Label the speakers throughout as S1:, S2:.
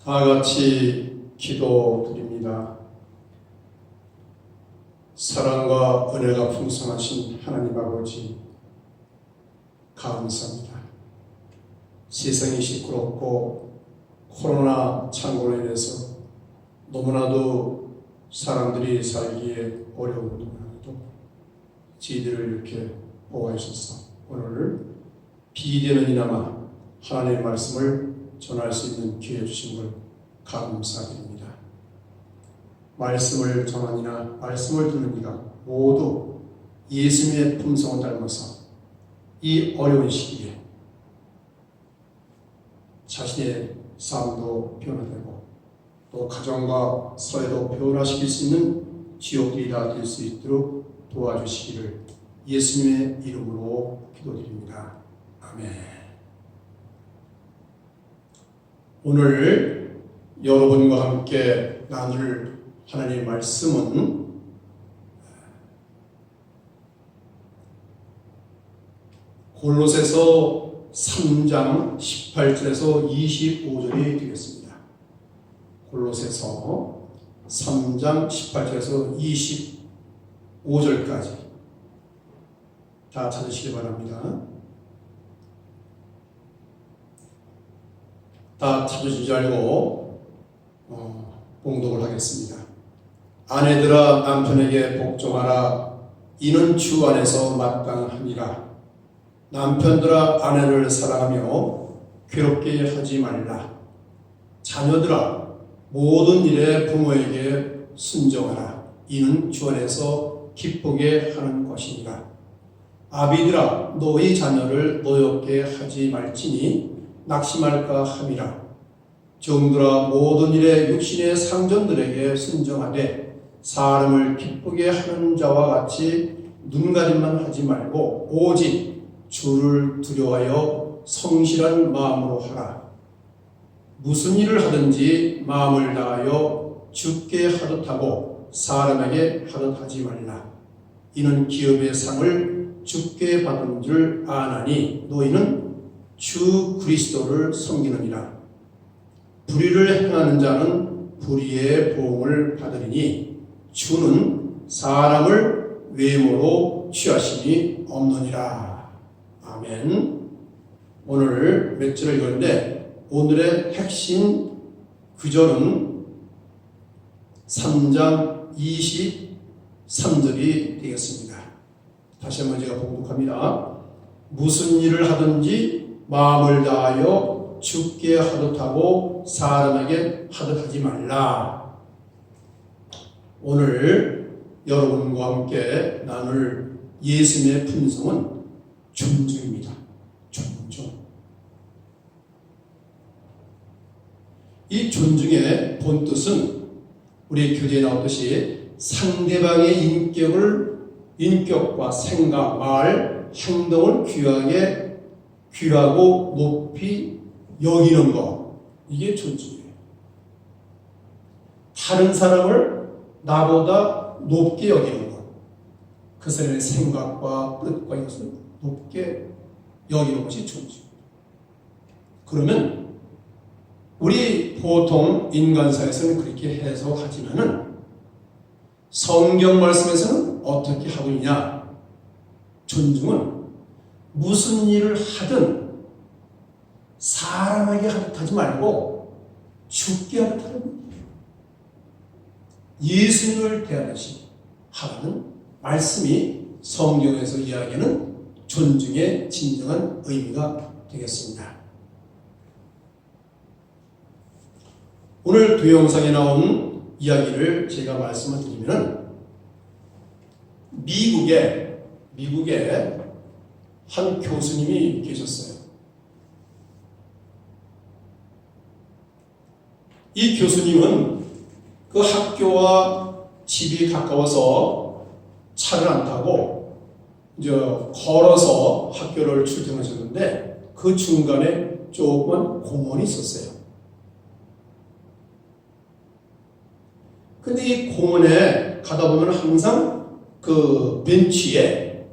S1: 다 같이 기도드립니다. 사랑과 은혜가 풍성하신 하나님 아버지, 감사합니다. 세상이 시끄럽고 코로나 창궐로 인해서 너무나도 사람들이 살기에 어려운 동안에도 저희들을 이렇게 보호하셔서 오늘 비대면 이나마 하나님의 말씀을 전할 수 있는 기회 주신 걸 감사드립니다. 말씀을 전하니나 말씀을 듣는 이가 모두 예수님의 품성을 닮아서 이 어려운 시기에 자신의 삶도 변화되고 또 가정과 사회도 변화시킬 수 있는 지옥들이 다 될 수 있도록 도와주시기를 예수님의 이름으로 기도드립니다. 아멘. 오늘 여러분과 함께 나눌 하나님의 말씀은 골로새서 3장 18절에서 25절이 되겠습니다. 골로새서 3장 18절에서 25절까지 다 찾으시기 바랍니다. 다 찾으신 줄 알고 봉독을 하겠습니다. 아내들아 남편에게 복종하라. 이는 주 안에서 마땅하니라. 남편들아 아내를 사랑하며 괴롭게 하지 말라. 자녀들아 모든 일에 부모에게 순종하라. 이는 주 안에서 기쁘게 하는 것이니라. 아비들아 너희 자녀를 노엽게 하지 말지니 낙심할까 함이라. 종들아 모든 일에 육신의 상전들에게 순종하되 사람을 기쁘게 하는 자와 같이 눈가림만 하지 말고 오직 주를 두려워하여 성실한 마음으로 하라. 무슨 일을 하든지 마음을 다하여 주께 하듯 하고 사람에게 하듯 하지 말라. 이는 기업의 상을 주께 받은 줄 아나니 너희는 주 그리스도를 섬기느니라. 불의를 행하는 자는 불의의 보응을 받으리니 주는 사람을 외모로 취하심이 없느니라. 아멘. 오늘 몇 절을 읽었는데 오늘의 핵심 구절은 3장 23절이 되겠습니다. 다시 한번 제가 봉독합니다. 무슨 일을 하든지 마음을 다하여 주께 하듯 하고 사람에게 하듯 하지 말라. 오늘 여러분과 함께 나눌 예수님의 품성은 존중입니다. 존중. 이 존중의 본뜻은 우리 교재에 나오듯이 상대방의 인격과 생각, 말, 행동을 귀하고 높이 여기는 것, 이게 존중이에요. 다른 사람을 나보다 높게 여기는 것, 그 사람의 생각과 뜻과 이것을 높게 여기는 것이 존중입니다. 그러면 우리 보통 인간사에서는 그렇게 해석하지만은 성경 말씀에서는 어떻게 하고 있냐? 존중은 무슨 일을 하든 사람에게 하듯 하지 말고 주께 하듯 하는 거예요. 예수님을 대하듯이 하라는 말씀이 성경에서 이야기하는 존중의 진정한 의미가 되겠습니다. 오늘 동영상에 나온 이야기를 제가 말씀을 드리면 미국에 한 교수님이 계셨어요. 이 교수님은 그 학교와 집이 가까워서 차를 안 타고 이제 걸어서 학교를 출퇴근하셨는데 그 중간에 조그만 공원이 있었어요. 근데 이 공원에 가다 보면 항상 그 벤치에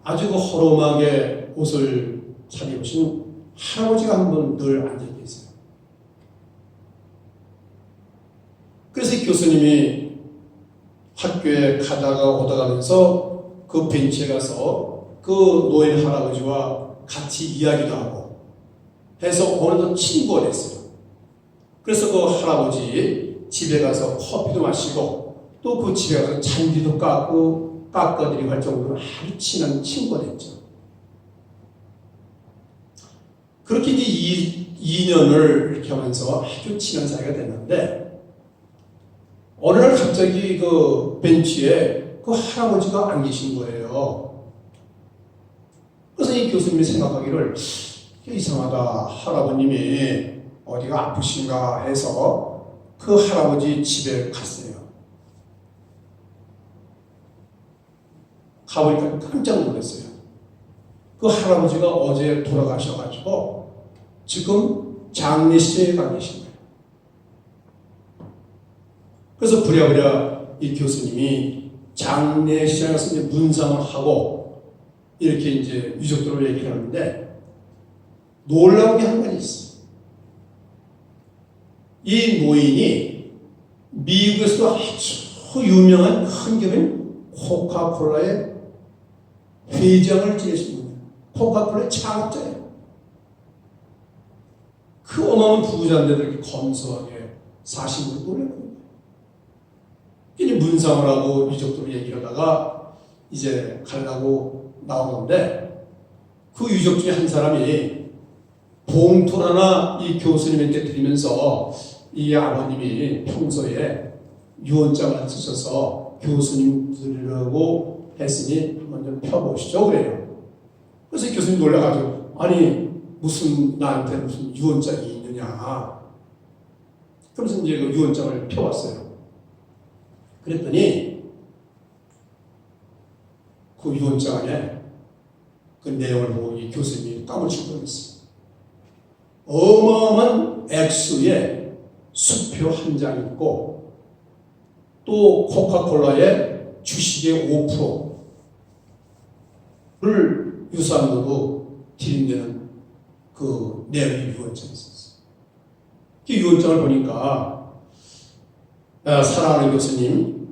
S1: 아주 허름하게 옷을 차려입으신 할아버지가 한 분 늘 앉아 계세요. 그래서 이 교수님이 학교에 가다가 오다가면서 그 벤치에 가서 그 노인 할아버지와 같이 이야기도 하고 해서 어느덧 친구가 됐어요. 그래서 그 할아버지 집에 가서 커피도 마시고 또 그 집에 가서 잔디도 깎아드리고 할 정도로 아주 친한 친구가 됐죠. 그렇게 이제 2년을 이렇게 하면서 아주 친한 사이가 됐는데 어느 날 갑자기 그 벤치에 그 할아버지가 안 계신 거예요. 그래서 이 교수님이 생각하기를 이상하다. 할아버님이 어디가 아프신가 해서 그 할아버지 집에 갔어요. 가보니까 깜짝 놀랐어요. 그 할아버지가 어제 돌아가셔가지고 지금 장례식장에 가 계신 거예요. 그래서 부랴부랴 이 교수님이 장례식장에서 이제 문상을 하고 이렇게 이제 유족들을 얘기를 하는데 놀라운 게 한 가지 있어요. 이 노인이 미국에서도 아주 유명한 큰 기업인 코카콜라의 회장을 지내신 분이에요. 코카콜라의 창업자예요. 그 어마어마한 부자인데도 이렇게 검소하게 사신 분이 놀랐거든요. 이제 문상을 하고 유족들 얘기를 하다가 이제 가려고 나오는데 그 유족 중에 한 사람이 봉투 하나 이 교수님한테 드리면서 이 아버님이 평소에 유언장을 쓰셔서 교수님 드리려고 했으니 한번 좀 펴보시죠 그래요. 그래서 교수님 놀라가지고 아니 무슨 나한테 무슨 유언장이 있느냐. 그래서 이제 그 유언장을 펴봤어요. 그랬더니 그 유언장 안에 그 내용을 보고 이 교수님이 땀을 칠 뻔했어요. 어마어마한 액수의 수표 한 장 있고 또 코카콜라의 주식의 5%를 유산으로 드린다는 그 내용이 유언장에 있었어요. 그 유언장을 보니까 사랑하는 교수님,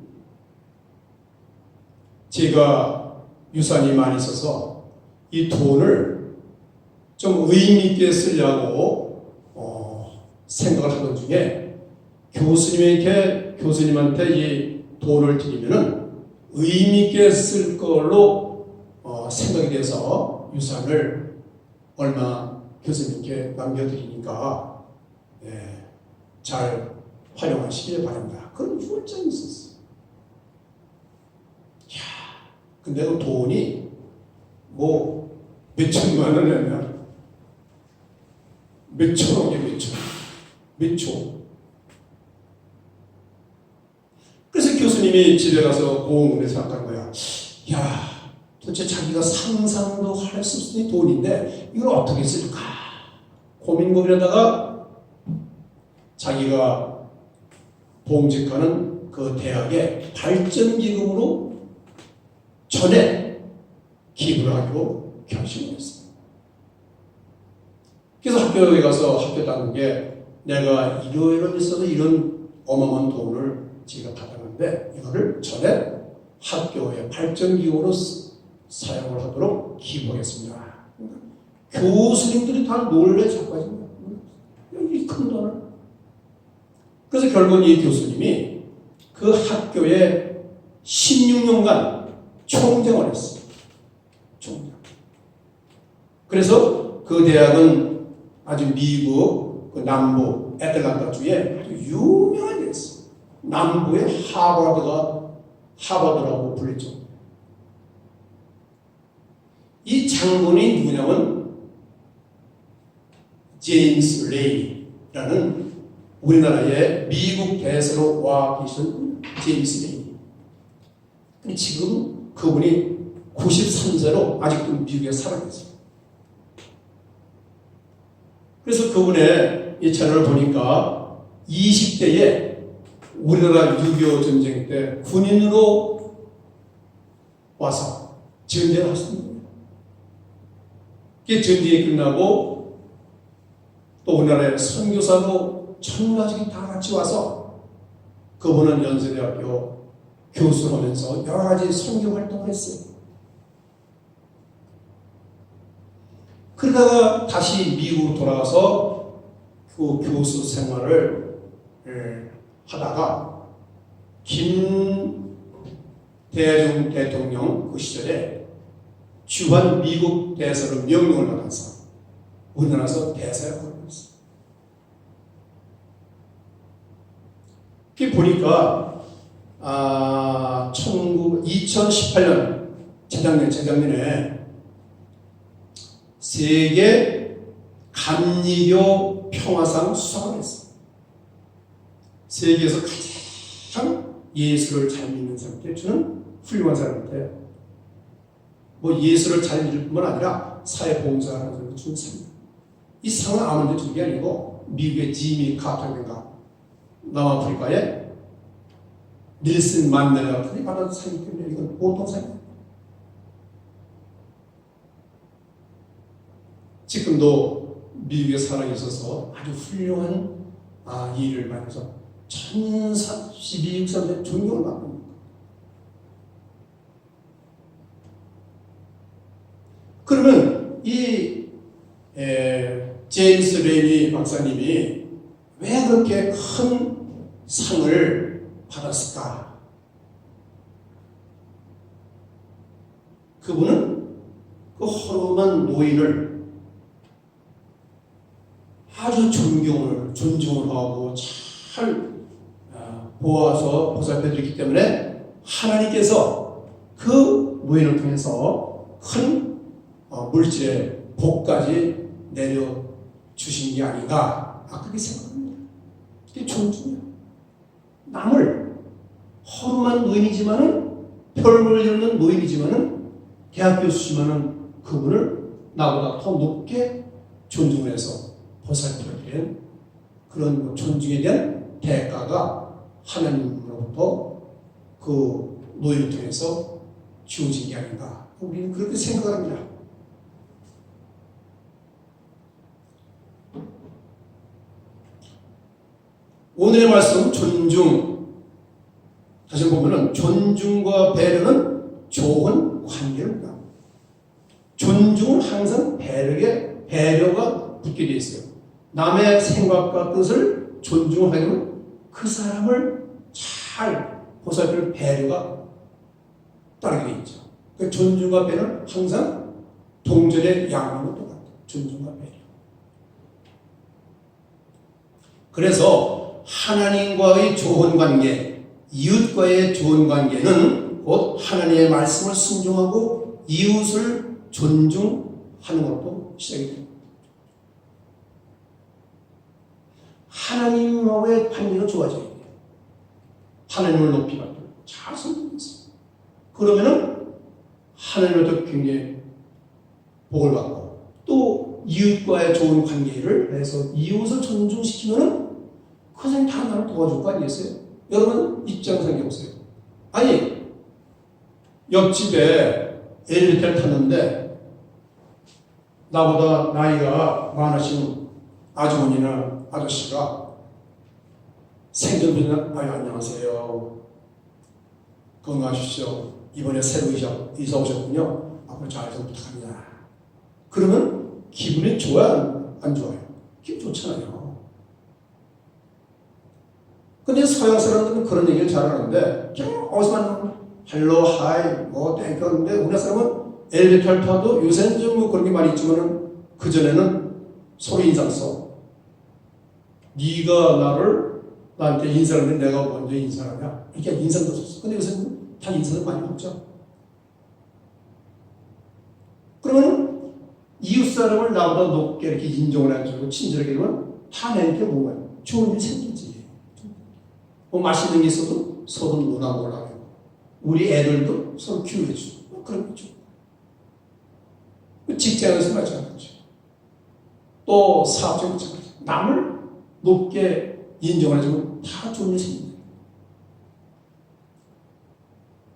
S1: 제가 유산이 많이 있어서 이 돈을 좀 의미 있게 쓰려고 생각을 하던 중에 교수님한테 이 돈을 드리면은 의미 있게 쓸 걸로 생각이 돼서 유산을 얼마 교수님께 남겨드리니까 잘 활용하시길 바랍니다. 그런 유언장이 있었어요. 이야, 근데 그 돈이 뭐 몇 천만 원이면 몇 천억에 몇 초. 그래서 교수님이 집에 가서 고흥에 생각한 거야. 야, 도대체 자기가 상상도 할 수 없는 돈인데 이걸 어떻게 쓸까? 고민하다가 자기가 봉직하는 그 대학의 발전기금으로 전에 기부를 하기로 결심을 했어요. 그래서 학교에 가서 학교 당국에 내가 이러이러 있어서 이런 어마어마한 돈을 제가 받았는데 이거를 전에 학교의 발전기금으로 사용을 하도록 기부하겠습니다. 교수님들이 다 놀래 자빠진 거예요. 이 큰 돈을. 그래서 결국 이 교수님이 그 학교에 16년간 총장을 했어요. 총장. 그래서 그 대학은 아주 미국 그 남부 애틀란타주에 아주 유명한 데였어요. 남부의 하버드라고 불리죠. 이 장군이 누구냐면 제임스 레이라는 우리나라의 미국 대사로 와 계신 제임스 레이. 근데 지금 그분이 93세로 아직도 미국에 살아계세요. 그래서 그분의 이 채널을 보니까 20대에 우리나라 6.25 전쟁 때 군인으로 와서 전쟁을 하셨습니다. 그 전쟁이 끝나고 또 우리나라의 선교사도 천가족이 다 같이 와서 그분은 연세대학교 교수를 하면서 여러 가지 선교 활동을 했어요. 그러다가 다시 미국으로 돌아가서 그 교수 생활을 하다가 김대중 대통령 그 시절에 주한 미국 대사로 명령을 받아서 우리나라에서 대사를 걸었어요. 그게 보니까 2018년 재작년에 세계 감리교 평화상 수상을 했어요. 세계에서 가장 예수를 잘 믿는 사람한테 주는 훌륭한 사람한테 뭐 예수를 잘 믿을 뿐만 아니라 사회봉사하는 사람한테 주는 상입니다. 이 상은 아무한테 주는 게 아니고 미국의 지미 카터인가 남아프리카의 닐슨 만델라 같은 데 받은 상이기 때문에 이건 보통 상입니다. 지금도 미국에 살아계셔서 아주 훌륭한 일을 많이 해서 미국 사람들의 존경을 받고 있습니다. 그러면 이 제임스 레니 박사님이 왜 그렇게 큰 상을 받았을까? 그분은 그 허름한 노인을 아주 존중을 하고 잘 보아서 보살펴드렸기 때문에 하나님께서 그 노인을 통해서 큰 물질의 복까지 내려주신 게 아닌가 그렇게 생각합니다. 그게 존중이에요. 남을 허름한 노인이지만은 별을 이루는 노인이지만은 대학 교수지만은 그분을 나보다 더 높게 존중을 해서 보살펴드리는 그런 존중에 대한 대가가 하나님으로부터 그 노인을 통해서 주어진 게 아닌가 우리는 그렇게 생각합니다. 오늘의 말씀 존중 다시 보면은 존중과 배려는 좋은 관계입니다. 존중은 항상 배려가 붙게 되어 있어요. 남의 생각과 뜻을 존중하게 되면 그 사람을 잘 보살필 배려가 따르게 되어 있죠. 그 존중과 배려는 항상 동전의 양면과 똑같아요. 존중과 배려. 그래서 하나님과의 좋은 관계, 이웃과의 좋은 관계는 곧 하나님의 말씀을 순종하고 이웃을 존중하는 것도 시작이 됩니다. 하나님과의 관계가 좋아져야 돼요. 하나님을 높이 받고 잘 섬기겠어요. 그러면은 하나님으로부터 굉장히 복을 받고 또 이웃과의 좋은 관계를 해서 이웃을 존중시키면은 그 사람이 다 나를 도와줄 거 아니겠어요? 여러분 입장 생각해 보세요. 아니 옆집에 엘리베이터를 탔는데 나보다 나이가 많으신 아주머니나 아저씨가 생전부터 안녕하세요. 건강하십시오. 이번에 새로 이사 오셨군요. 앞으로 잘 좀 부탁합니다. 그러면 기분이 좋아요? 안 좋아요? 기분 좋잖아요. 근데 서양 사람들은 그런 얘기를 잘하는데 그냥 어디서 만나면 헬로, 하이, 땡큐 하는데 우리나라 사람은 엘리베이터를 타도 요새는 좀 뭐 그런 게 많이 있지만 그전에는 서로 인사를 써. 네가 나한테 인사를 했는데 내가 먼저 인사를 하냐? 이렇게 인사도 썼어. 근데 요새는 다 인사를 많이 없죠. 그러면 이웃 사람을 나보다 높게 이렇게 인정을 해주고 친절하게 하면 다 내게 뭐가 좋은 일이 생기지. 뭐 맛있는 게 있어도 서로 논하고 우리 애들도 서로 키워주고 그런 거죠. 직장에서 마찬가지죠. 또 사업적으로 마찬가지죠. 남을 높게 인정을 해주면 다 좋은 일이 생깁니다.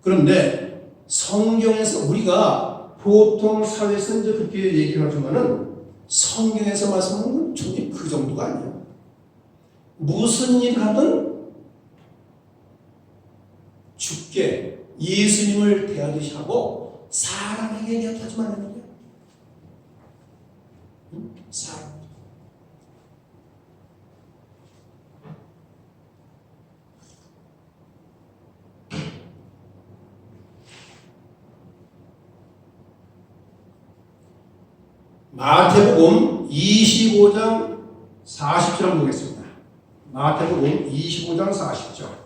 S1: 그런데 성경에서 우리가 보통 사회에서 이제 그렇게 얘기를 하지만은 성경에서 말씀하는 건 전혀 그 정도가 아니에요. 무슨 일을 하든 주께 예수님을 대하듯이 하고 사람에게 대하지 말라는 거예요. 사람. 마태복음 25장 40절 한번 보겠습니다. 마태복음 25장 40절.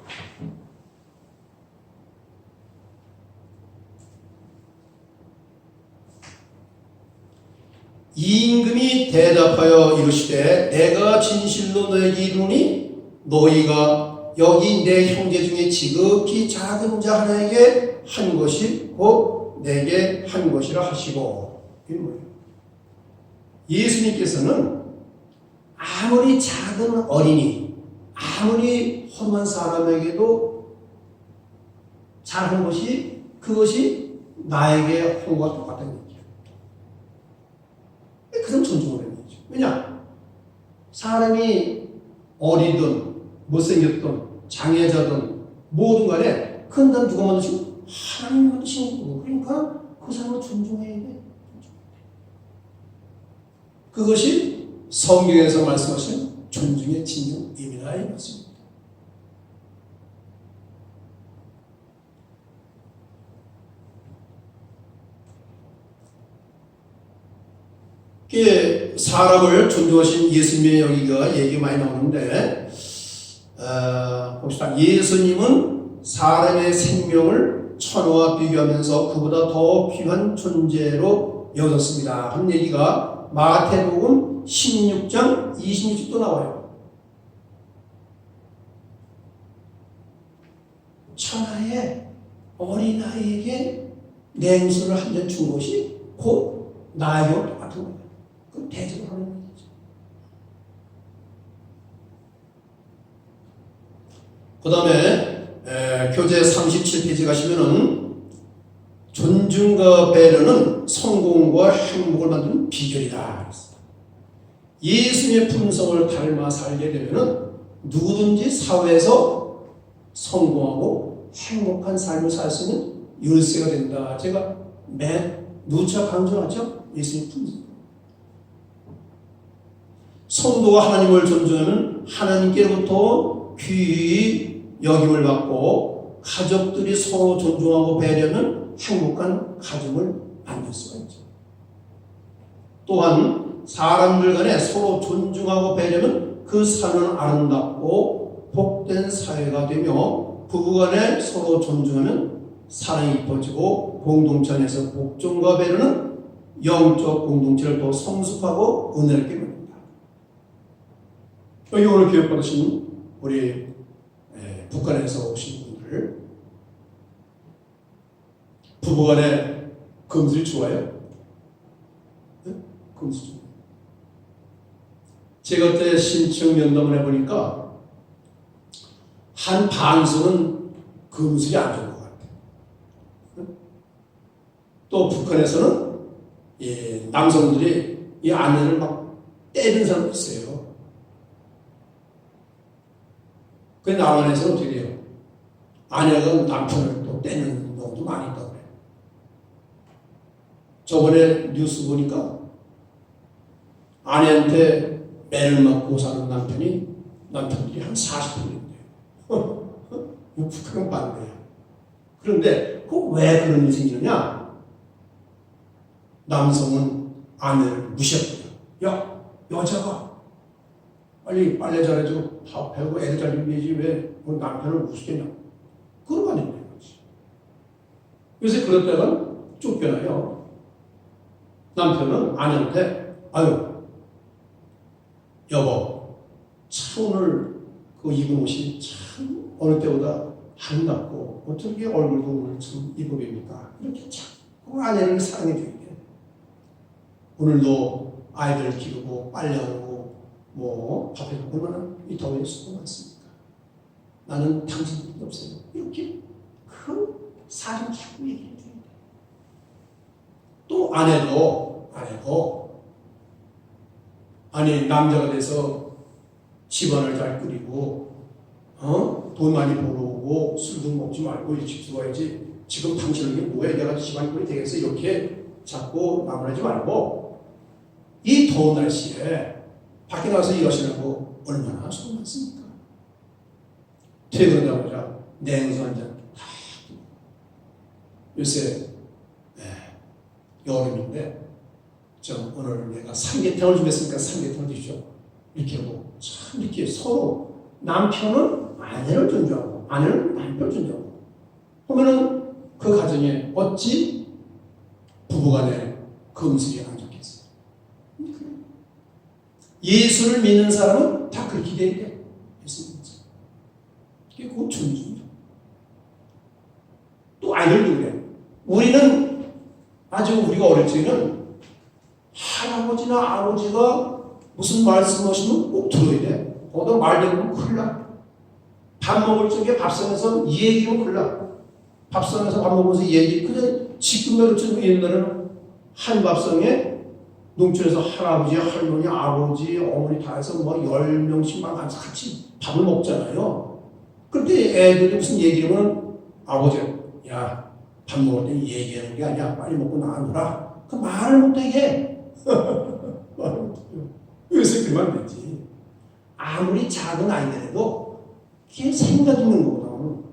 S1: 임금이 대답하여 이르시되 내가 진실로 너에게 이르노니 너희가 여기 내 형제 중에 지극히 작은 자 하나에게 한 것이 곧 내게 한 것이라 하시고. 이게 뭐예요? 예수님께서는 아무리 작은 어린이, 아무리 험한 사람에게도 잘한 것이 그것이 나에게 한 것과 똑같다는 얘기예요. 그럼 존중을 해야 되죠. 왜냐? 사람이 어리든 못생겼든 장애자든 뭐든 간에 큰 사람 누가 만드시고? 하나님 만드신 거고. 그러니까 그 사람을 존중해야 돼. 그것이 성경에서 말씀하신 존중의 진정 의미라 이 말씀입니다. 사람을 존중하신 예수님의 여기가 얘기 많이 나오는데 봅시다. 예수님은 사람의 생명을 천하와 비교하면서 그보다 더 귀한 존재로 여겼습니다. 하는 얘기가 마태복음 16장 26절도 나와요. 천하의 어린아이에게 냉수를 한 잔 준 것이 곧 나에게 똑같은 거예요. 그 대접을 하는 거죠. 그 다음에 교재 37페이지 가시면은 존중과 배려는 성공과 행복을 만드는 비결이다. 예수님의 품성을 닮아 살게 되면은 누구든지 사회에서 성공하고 행복한 삶을 살 수 있는 열쇠가 된다. 제가 누차 강조하죠. 예수님 품성. 성도가 하나님을 존중하면 하나님께로부터 귀히 여김을 받고 가족들이 서로 존중하고 배려하는 행복한 가정을 만들 수가 있죠. 또한 사람들 간에 서로 존중하고 배려하면 그 사회는 아름답고 복된 사회가 되며 부부 간에 서로 존중하면 사랑이 깊어지고 공동체 안에서 복종과 배려는 영적 공동체를 더 성숙하고 은혜롭게 만듭니다. 여기 오늘 교육받으신 우리 북한에서 오신 분들 부부간에 금슬이 좋아요? 네? 금슬이 좋아요. 제가 그때 신청 면담을 해보니까 한 반수는 금슬이 안 좋은 것 같아요. 네? 또 북한에서는 남성들이 이 아내를 막 때리는 사람도 있어요. 그 남한에서는 어떻게 돼요? 아내가 남편을 또 때리는 경우도 많이 있다고 그래요. 저번에 뉴스 보니까 아내한테 매를 맞고 사는 남편들이 한 40%인데요. 이거 북한은 반대야. 그런데 왜 그런 일이 생기느냐? 남성은 아내를 무시했고요. 야, 여자가 빨리 빨래 잘해주고 밥 해고 애들 잘 준비해야지 왜 남편을 무시했냐. 그런 거 아닙니까? 요새 그럴 때가 쫓겨나요. 남편은 아내한테 아유 여보 참 오늘 그 입은 옷이 참 어느 때보다 아름답고 어떻게 얼굴도 오늘 참 이쁘입니까? 이렇게 자꾸 아내를 사랑해 주게. 오늘도 아이들 기르고 빨래하고 밥해 얼마나 이 더위에 수고 많습니까? 나는 당신밖에 없어요. 이렇게 그 사람 자꾸 얘기해 줘야 돼. 또 아내도 아니 남자가 돼서 집안을 잘 꾸리고 돈 많이 벌어오고 보고 술도 먹지 말고 일찍 들어와야지. 지금 당신에게 뭐해? 내가 집안 꼴이 되겠어? 이렇게 자꾸 나무라지 말고 이 더운 날씨에 밖에 나가서 일하시려고 얼마나 수고 많습니까? 퇴근하자마자 냉수 한 잔 다. 요새 여름인데 오늘 내가 삼계탕을 준비했으니까 삼계탕 드십시오. 이렇게 하고 참 이렇게 서로 남편은 아내를 존중하고 아내는 남편을 존중하고 보면은 그 가정에 어찌 부부간에 그 음식이 안 좋겠어요. 예수를 믿는 사람은 다 그렇게 돼야 돼. 예수 믿는 사람. 이게 그 존중이죠. 또 아이들도 그래. 우리는 아주 우리가 어릴 적에는 할아버지나 아버지가 무슨 말씀하시면 꼭 들어야 돼. 거기다 말대로 큰일 나. 밥 먹을 적에 밥상에서 얘기하면 큰일 나. 밥상에서 밥 먹으면서 얘기. 근데 지금 옛날에는 한 밥상에 농촌에서 할아버지, 할머니, 아버지, 어머니 다 해서 뭐 10명씩만 같이 밥을 먹잖아요. 그때 애들이 무슨 얘기를 하면 아버지, 야, 밥 먹을 때 얘기하는 게 아니야. 빨리 먹고 나가노라. 그 말을 못하게. 말을 못하게. 요새 그만 되지. 아무리 작은 아이들에도 걔 생각 있는 거거든.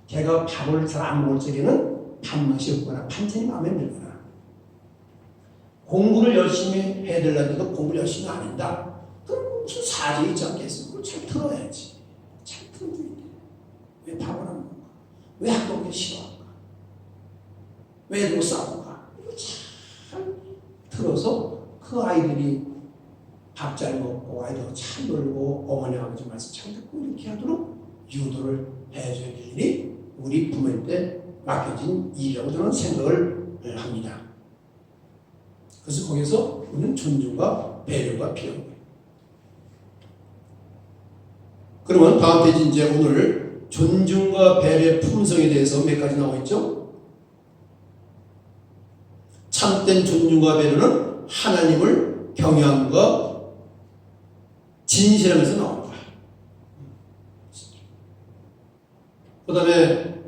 S1: 걔가 밥을 잘 안 먹을 적에는 밥맛이 없거나 반찬이 마음에 안 들거나 공부를 열심히 해야 되려는데도 공부를 열심히 안 한다. 그럼 무슨 사정이 있지 않겠어? 그걸 잘 들어야지. 잘 들어줘야 돼. 왜 밥을 안 먹을까? 왜 학교 오기 싫어할까? 왜 애들고 싸울까? 이거 잘 들어서 그 아이들이 밥 잘 먹고 아이들하고 잘 놀고 어머니 아버지 말씀 잘 듣고 이렇게 하도록 유도를 해줘야 될 일이 우리 부모님께 맡겨진 일이라고 저는 생각을 합니다. 그래서 거기서 우리는 존중과 배려가 필요한 거예요. 그러면 다음 페이지 이제 오늘 존중과 배려의 품성에 대해서 몇 가지 나와 있죠? 참된 존중과 배려는 하나님을 경외함과 진실함에서 나온다. 그 다음에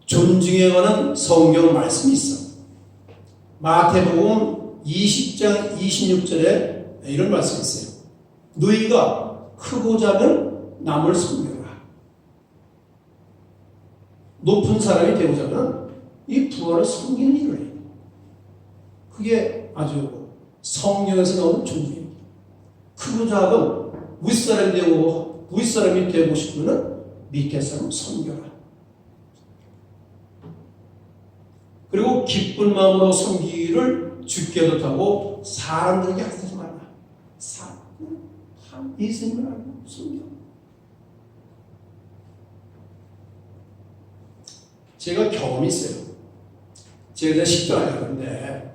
S1: 존중에 관한 성경 말씀이 있어. 마태복음 20장 26절에 이런 말씀이 있어요. 너희가 크고자 하면 남을 섬겨라. 높은 사람이 되고자 하면 이 부하를 섬기는 일을 해요. 그게 아주 성경에서 나오는 존중입니다. 크고자 하면 윗사람이 되고 싶으면 밑에 사람 섬겨라. 그리고 기쁜 마음으로 섬기기를 주께 뜻하고 사람들에게 하지 말라. 예수님을 알고 섬겨. 제가 경험이 있어요. 제가 식당에 갔는데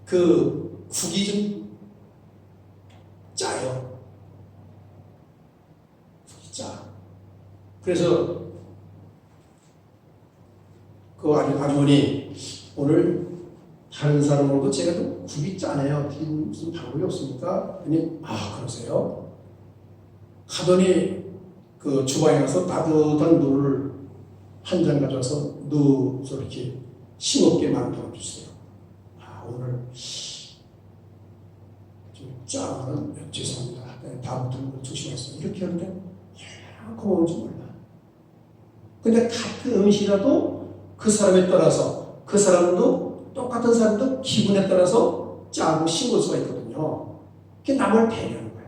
S1: 그 국이 좀 짜요. 국이 짜. 그래서 그 아주머니 오늘 다른 사람으로도 제가 좀 국이 짜네요. 무슨 방법이 없습니까? 아니 그러세요? 가더니 그 주방에 가서 따뜻한 물을 한 잔 가져와서 넣어서 이렇게 싱겁게 만들어 주세요. 오늘 좀 짜면 죄송합니다. 다음부터는 조심하세요. 이렇게 하는데 얼마나 고마운지 몰라. 근데 같은 음식이라도 그 사람에 따라서 그 사람도 똑같은 사람도 기분에 따라서 짜고 싱거울 수가 있거든요. 그게 남을 배려하는 거야.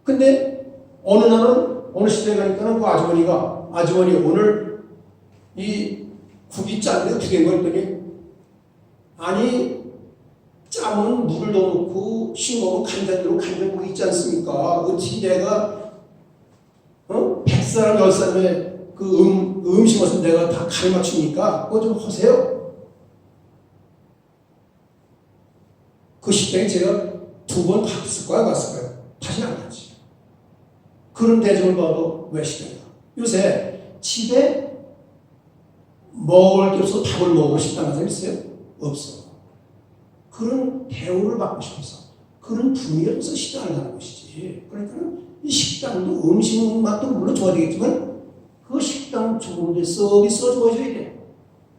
S1: 근데 어느 시대에 가니까 그 아주머니 오늘 이 국이 짠데 어떻게 된 거 했더니 아니 짜면 물을 넣어놓고 싱거우면 간장으로 간장국이 있지 않습니까? 어떻게 내가 100사람 10사람의 그 음식 맛을 내가 다 갈 맞추니까 그거 좀 하세요. 그 식당에 제가 2번 갔을 거야. 다시는 안 갔지. 그런 대접을 봐도 왜 식당이야? 요새 집에 먹을 게 없어서 밥을 먹고 식당 가서 있어요? 없어. 그런 대우를 받고 싶어서 그런 분위기를 해서 식당을 가는 것이지. 거지. 그러니까 이 식당도 음식 맛도 물론 좋아야 되겠지만 그 식당 좋은데 서비스가 좋아져야 돼.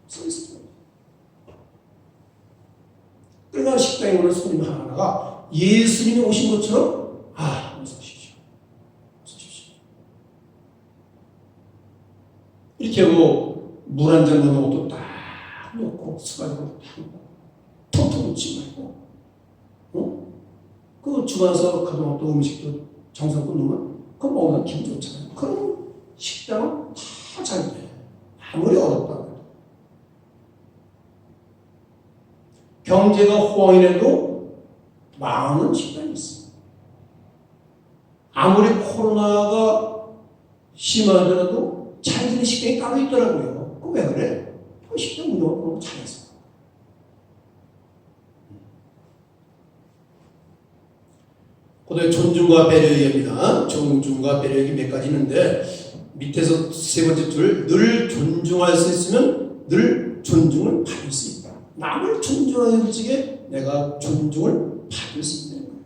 S1: 서비스. 그러니까 식당에 오는 손님 하나가 예수님이 오신 것처럼 어서 오십시오. 어서 오십시오. 이렇게 하고 물 한 잔 넣는 것도 딱 넣고 숟가락으로 딱 넣고 톡톡 놓지 말고 그 주방에서 그동안 또 음식도 정성껏 넣으면 그거 먹으면 기분 좋잖아요. 그럼 식당은 다 잘 돼. 아무리 어렵다고 해도. 경제가 호황이라도 망하는 식당이 있어. 아무리 코로나가 심하더라도 잘 되는 식당이 따로 있더라고요. 그거 왜 그래? 그 식당 운영을 너무 잘해서. 그다음에 존중과 배려 얘기입니다. 존중과 배려 얘기 몇 가지 있는데 밑에서 세 번째 줄, 늘 존중할 수 있으면 늘 존중을 받을 수 있다. 남을 존중하는 쪽에 내가 존중을 받을 수 있는 거예요.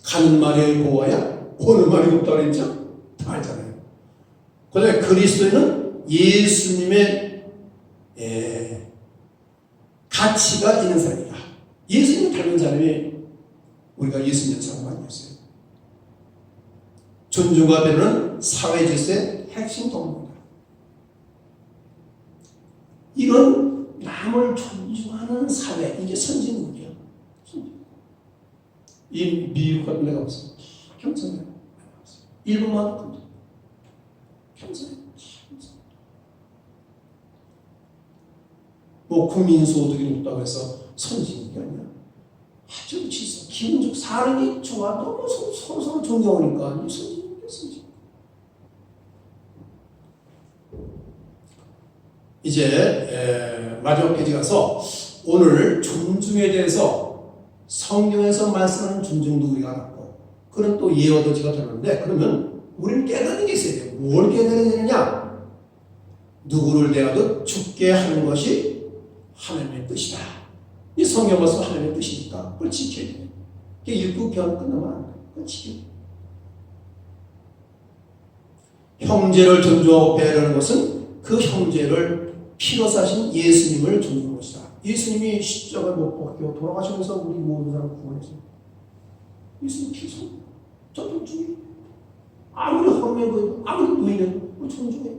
S1: 가는 말이 고와야 오는 말이 없다고 그랬죠? 다 알잖아요. 그다음에 그리스도인은 예수님의 가치가 있는 사람이다. 예수님을 닮은 사람이 우리가 예수님 사람 아니었어요. 존중과 배려는 사회 질서의 핵심 동물이다. 이런 남을 존중하는 사회, 이게 선진국이야. 이 미국 같은 데가 없어. 겸손해요. 일본만 그렇고 겸손해요. 뭐 국민소득이 높다고 해서 선진국이 아니야. 아주 질서, 기분 좋고 사는 게 좋아. 너무 서로 존경하니까 이 선진국이야, 선진국. 이제 마지막 페이지 가서 오늘 존중에 대해서 성경에서 말씀하는 존중도 우리가 알았고 그런 또 예어도지가 들었는데 그러면 우리는 깨닫는 게 있어야 돼요. 뭘 깨달아야 되느냐? 누구를 대하듯 죽게 하는 것이 하나님의 뜻이다. 이 성경 말씀 하나님의 뜻이니까 그걸 지켜야 돼요. 읽고 변 끝나면 안 돼. 그걸 지켜야 돼요. 형제를 존중하고 배려하는 것은 그 형제를 피로 사신 예수님을 존중하는 것이다. 예수님이 십자가에 못 박혀 돌아가시면서 우리 모든 사람을 구원했어요. 예수님 피로 저 존중해. 아무리 험해 보이고 아무리 노인해도 존중해.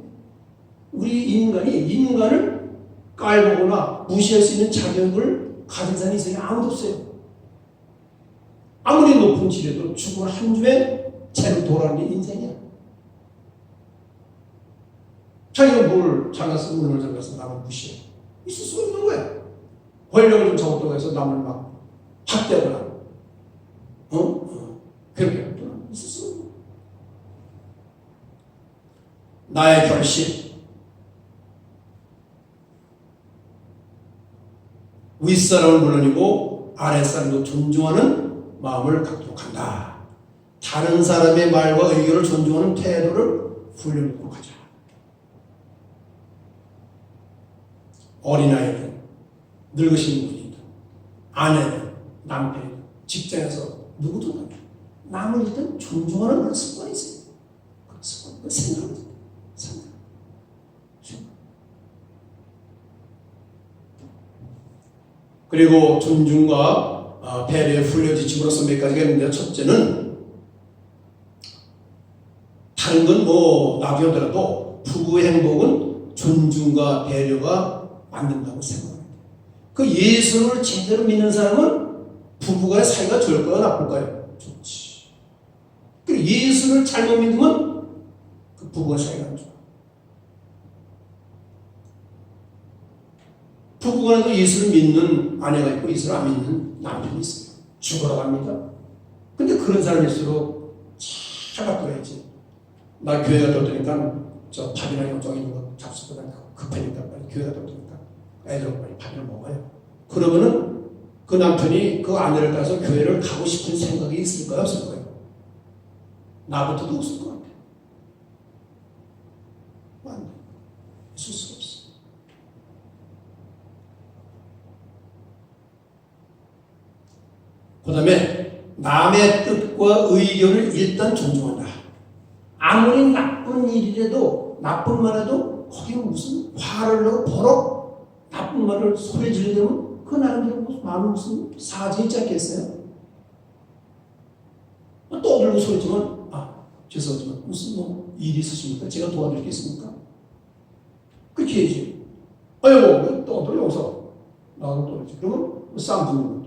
S1: 우리 인간을 깔보거나 무시할 수 있는 자격을 가진 사람이 세상에 아무도 없어요. 아무리 높은 지뢰도 죽음을 한 주에 채로 돌아가는 게 인생이야. 자기가 뭘 장난쓰고 오늘 장난쓰고 남을 무시해. 있을 수 없는 거야. 권력을 좀 잡았다고 해서 남을 막 학대하거나 그렇게 하거나 있을 수 없는 거야. 나의 결심 윗사람은 물론이고 아랫사람도 존중하는 마음을 갖도록 한다. 다른 사람의 말과 의견을 존중하는 태도를 훈련하도록 하자. 어린아이든 늙으신 분이든 아내든 남편이든 직장에서 누구든 남을 일단 존중하는 그런 습관이 있어요. 그런 습관, 그 생각. 그리고 존중과 배려의 훈련 지침으로서 몇 가지가 있는데 첫째는 다른 건 뭐 나중에 하더라도 부부의 행복은 존중과 배려가 만든다고 생각합니다. 그 예수를 제대로 믿는 사람은 부부가의 사이가 좋을까요? 나쁠까요? 좋지. 그리고 예수를 잘못 믿으면 그 부부가 사이가 안 좋아. 부부간에도 예수를 믿는 아내가 있고 예수를 안 믿는 남편이 있어요. 죽으러 갑니다. 근데 그런 사람일수록 잘 바꿔야지. 나 교회 갔다 오니까 저 밥이나 영장 있는 거 잡수고 급하니까 빨리 교회 갔다 오니까 애들 빨리 밥이나 먹어요. 그러면은 그 남편이 그 아내를 따라서 교회를 가고 싶은 생각이 있을까요? 없을까요? 나부터도 없을 것 같아요. 안 돼. 있을 수가 없어. 그 다음에 남의 뜻과 의견을 일단 존중한다. 아무리 나쁜 일이라도 나쁜 말해도 거기에 무슨 화를 내고 버럭 나쁜 말을 소리 지르면 그 나름대로 마음에 무슨 사정이 있지 않겠어요? 떠들고 소리지만 죄송하지만 무슨 일이 있으십니까? 제가 도와드리겠습니까? 그렇게 해야지. 아유 떠들어 여기서 나도 떠들지. 그러면 싸움 붙는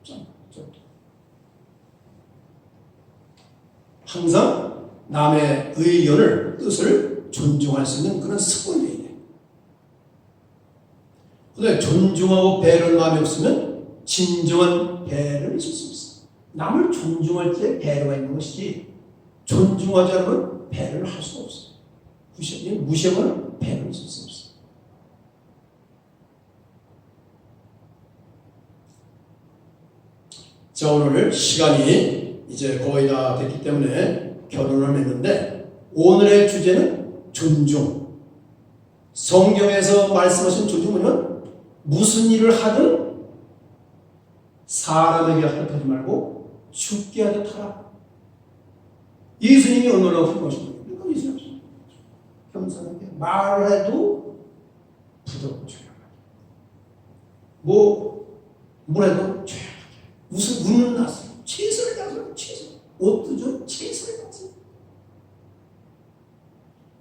S1: 거죠. 항상 남의 의견을 뜻을 존중할 수 있는 그런 습관이 돼야 돼. 그런데 존중하고 배려할 마음이 없으면 진정한 배려를 있을 수 있어. 남을 존중할 때 배려가 있는 것이지 존중하지 않으면 배려를 할 수가 없어. 무시하면 배려를 있을 수 없어. 자, 오늘 시간이 이제 거의 다 됐기 때문에 결론을 맺는데 오늘의 주제는 존중. 성경에서 말씀하신 존중은 무슨 일을 하든 사람에게 하듯 하지 말고 주께 하듯 하라. 예수님이 얼마나 훌륭하신 거예요. 그러니까 예수님 겸손하게 말해도 부드럽고 조용하게 뭐래도 조용하게 무슨 웃는 낯을 최선을 다해서 옷도 좀 최선을 다해서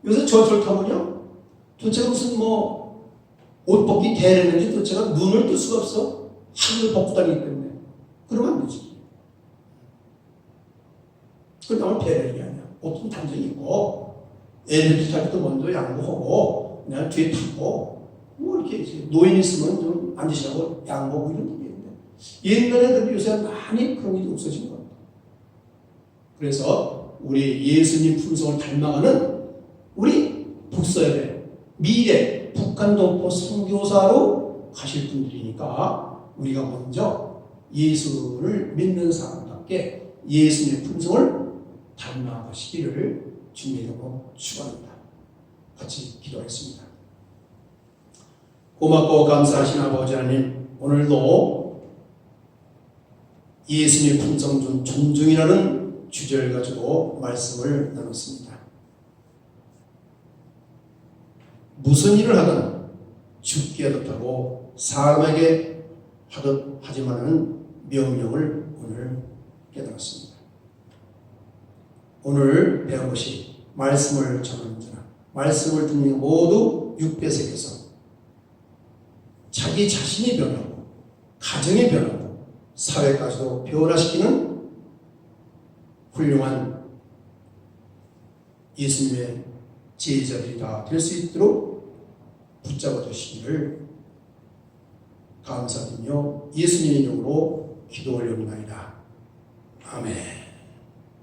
S1: 요새 저절 타보냐 도대체 무슨 옷 벗기 대회는지 도대체가 눈을 뜰 수가 없어. 하늘을 벗고 다니기 때문에 그러면 안 되지. 그건 오늘 배려이 아니야. 옷은 단정히 입고 엘리베이터 탈 때도 먼저 양보하고 그냥 뒤에 타고 이렇게 이제 노인 있으면 좀 앉으시라고 양보하고 이런 게 있는데 옛날에 그래도 요새 많이 그런 일이 없어진 것 같아요. 그래서 우리 예수님 품성을 닮아가는 우리 북서열의 미래 북한동포 선교사로 가실 분들이니까 우리가 먼저 예수를 믿는 사람답게 예수님의 품성을 닮아가시기를 주님으로 축원합니다. 같이 기도하겠습니다. 고맙고 감사하신 아버지 하나님, 오늘도 예수님의 품성 존중이라는 주제를 가지고 말씀을 나눴습니다. 무슨 일을 하든 죽게 하듯 하고 사람에게 하듯 하지만은 명령을 오늘 깨달았습니다. 오늘 배운 것이 말씀을 전하는 자나 말씀을 듣는 모두 육배색에서 자기 자신이 변하고 가정이 변하고 사회까지도 변화시키는 훌륭한 예수님의 제자들이 다 될 수 있도록 붙잡아 주시기를 감사드리며 예수님의 이름으로 기도 올려옵나이다. 아멘.